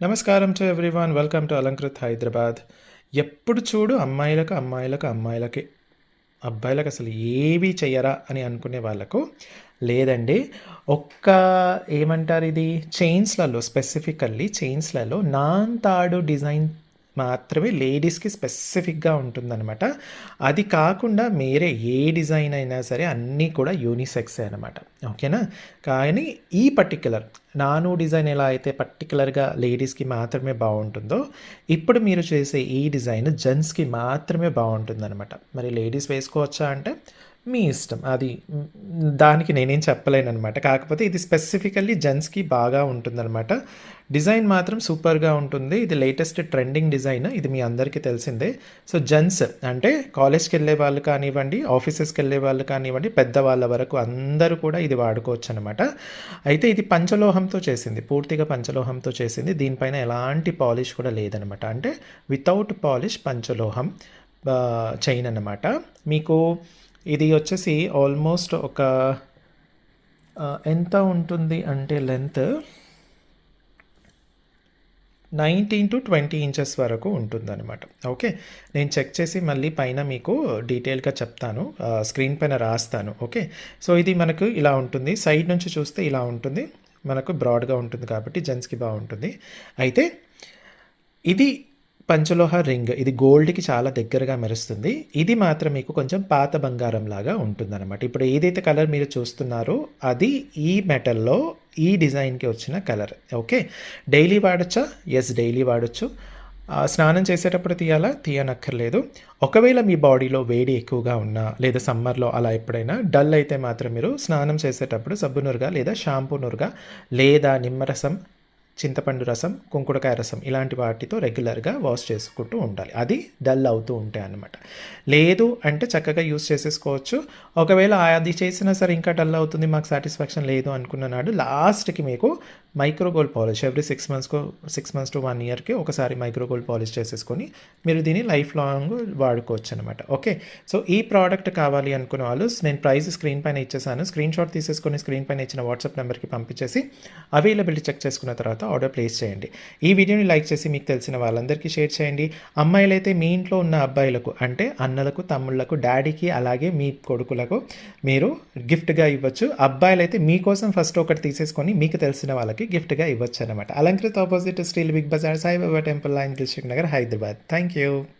నమస్కారం to everyone. Welcome to Alankrit Hyderabad. ఎప్పుడు చూడు అమ్మాయిలకు అమ్మాయిలకు అమ్మాయిలకి అబ్బాయిలకు అసలు ఏవి చెయ్యరా అని అనుకునే వాళ్ళకు లేదండి. ఒక్క ఏమంటారు ఇది చైన్స్లలో స్పెసిఫికల్లీ చైన్స్లలో నాన్ తాడు డిజైన్ మాత్రమే లేడీస్కి స్పెసిఫిక్గా ఉంటుందన్నమాట. అది కాకుండా వేరే ఏ డిజైన్ అయినా సరే అన్నీ కూడా యూనిసెక్సే అనమాట. ఓకేనా. కానీ ఈ పర్టిక్యులర్ నాను డిజైన్ ఎలా అయితే పర్టికులర్గా లేడీస్కి మాత్రమే బాగుంటుందో ఇప్పుడు మీరు చేసే ఈ డిజైన్ జెంట్స్కి మాత్రమే బాగుంటుందన్నమాట. మరి లేడీస్ వేసుకోవచ్చా అంటే మీ ఇష్టం. అది దానికి నేనేం చెప్పలేనమాట. కాకపోతే ఇది స్పెసిఫికల్లీ జెంట్స్కి బాగా ఉంటుందన్నమాట. డిజైన్ మాత్రం సూపర్గా ఉంటుంది. ఇది లేటెస్ట్ ట్రెండింగ్ డిజైన్. ఇది మీ అందరికీ తెలిసిందే. సో జెంట్స్ అంటే కాలేజ్కి వెళ్ళే వాళ్ళు కానివ్వండి, ఆఫీసెస్కి వెళ్ళే వాళ్ళు కానివ్వండి, పెద్దవాళ్ళ వరకు అందరూ కూడా ఇది వాడుకోవచ్చు అనమాట. అయితే ఇది పంచలోహంతో చేసింది, పూర్తిగా పంచలోహంతో చేసింది. దీనిపైన ఎలాంటి పాలిష్ కూడా లేదనమాట. అంటే వితౌట్ పాలిష్ పంచలోహం చైన్ అన్నమాట. మీకు ఇది వచ్చేసి ఆల్మోస్ట్ ఒక ఎంత ఉంటుంది అంటే లెంత్ 19 to 20 ఇంచెస్ వరకు ఉంటుందన్నమాట. ఓకే. నేను చెక్ చేసి మళ్ళీ పైన మీకు డీటెయిల్గా చెప్తాను, స్క్రీన్ పైన రాస్తాను. ఓకే. సో ఇది మనకు ఇలా ఉంటుంది. సైడ్ నుంచి చూస్తే ఇలా ఉంటుంది. మనకు బ్రాడ్గా ఉంటుంది కాబట్టి జెంట్స్కి బాగుంటుంది. అయితే ఇది పంచలోహ రింగ్. ఇది గోల్డ్‌కి చాలా దగ్గరగా మెరుస్తుంది. ఇది మాత్రం మీకు కొంచెం పాత బంగారం లాగా ఉంటుందన్నమాట. ఇప్పుడు ఏదైతే కలర్ మీరు చూస్తున్నారో అది ఈ మెటల్‌లో ఈ డిజైన్‌కి వచ్చిన కలర్. ఓకే. డైలీ వాడొచ్చా? యెస్, డైలీ వాడొచ్చు. స్నానం చేసేటప్పుడు తీయాలా? తీయనక్కర్లేదు. ఒకవేళ మీ బాడీలో వేడి ఎక్కువగా ఉన్నా లేదా సమ్మర్‌లో అలా ఎప్పుడైనా డల్ అయితే మాత్రం మీరు స్నానం చేసేటప్పుడు సబ్బు నురగ లేదా షాంపూ నురగ లేదా నిమ్మరసం, చింతపండు రసం, కుంకుడుకాయ రసం ఇలాంటి వాటితో రెగ్యులర్గా వాష్ చేసుకుంటూ ఉండాలి. అది డల్ అవుతూ ఉంటాయి అన్నమాట. లేదు అంటే చక్కగా యూస్ చేసేసుకోవచ్చు. ఒకవేళ అది చేసినా సరే ఇంకా డల్ అవుతుంది, మాకు సాటిస్ఫాక్షన్ లేదు అనుకున్న నాడు లాస్ట్కి మీకు micro gold polish every 6 months to 1 ఇయర్కి ఒకసారి మైక్రో గోల్డ్ పాలిష్ చేసేసుకొని మీరు దీన్ని లైఫ్ లాంగ్ వాడుకోవచ్చు అనమాట. ఓకే. సో ఈ ప్రోడక్ట్ కావాలి అనుకున్న వాళ్ళు నేను ప్రైస్ స్క్రీన్ పైన ఇచ్చేసాను. స్క్రీన్ షాట్ తీసేసుకొని స్క్రీన్ పైన ఇచ్చిన వాట్సాప్ నెంబర్కి పంపించేసి అవైలబిలిటీ చెక్ చేసుకున్న తర్వాత ఆర్డర్ ప్లేస్ చేయండి. ఈ వీడియోని లైక్ చేసి మీకు తెలిసిన వాళ్ళందరికీ షేర్ చేయండి. అమ్మాయిలైతే మీ ఇంట్లో ఉన్న అబ్బాయిలకు అంటే అన్నలకు, తమ్ముళ్లకు, డాడీకి అలాగే మీ కొడుకులకు మీరు గిఫ్ట్గా ఇవ్వచ్చు. అబ్బాయిలైతే మీకోసం ఫస్ట్ ఒకటి తీసేసుకొని మీకు తెలిసిన వాళ్ళకి గిఫ్ట్గా ఇవ్వచ్చు అనమాట. Alankrit opposite steel Big Bazaar, Saibaba temple line, Dilsukhnagar, Hyderabad. Thank you.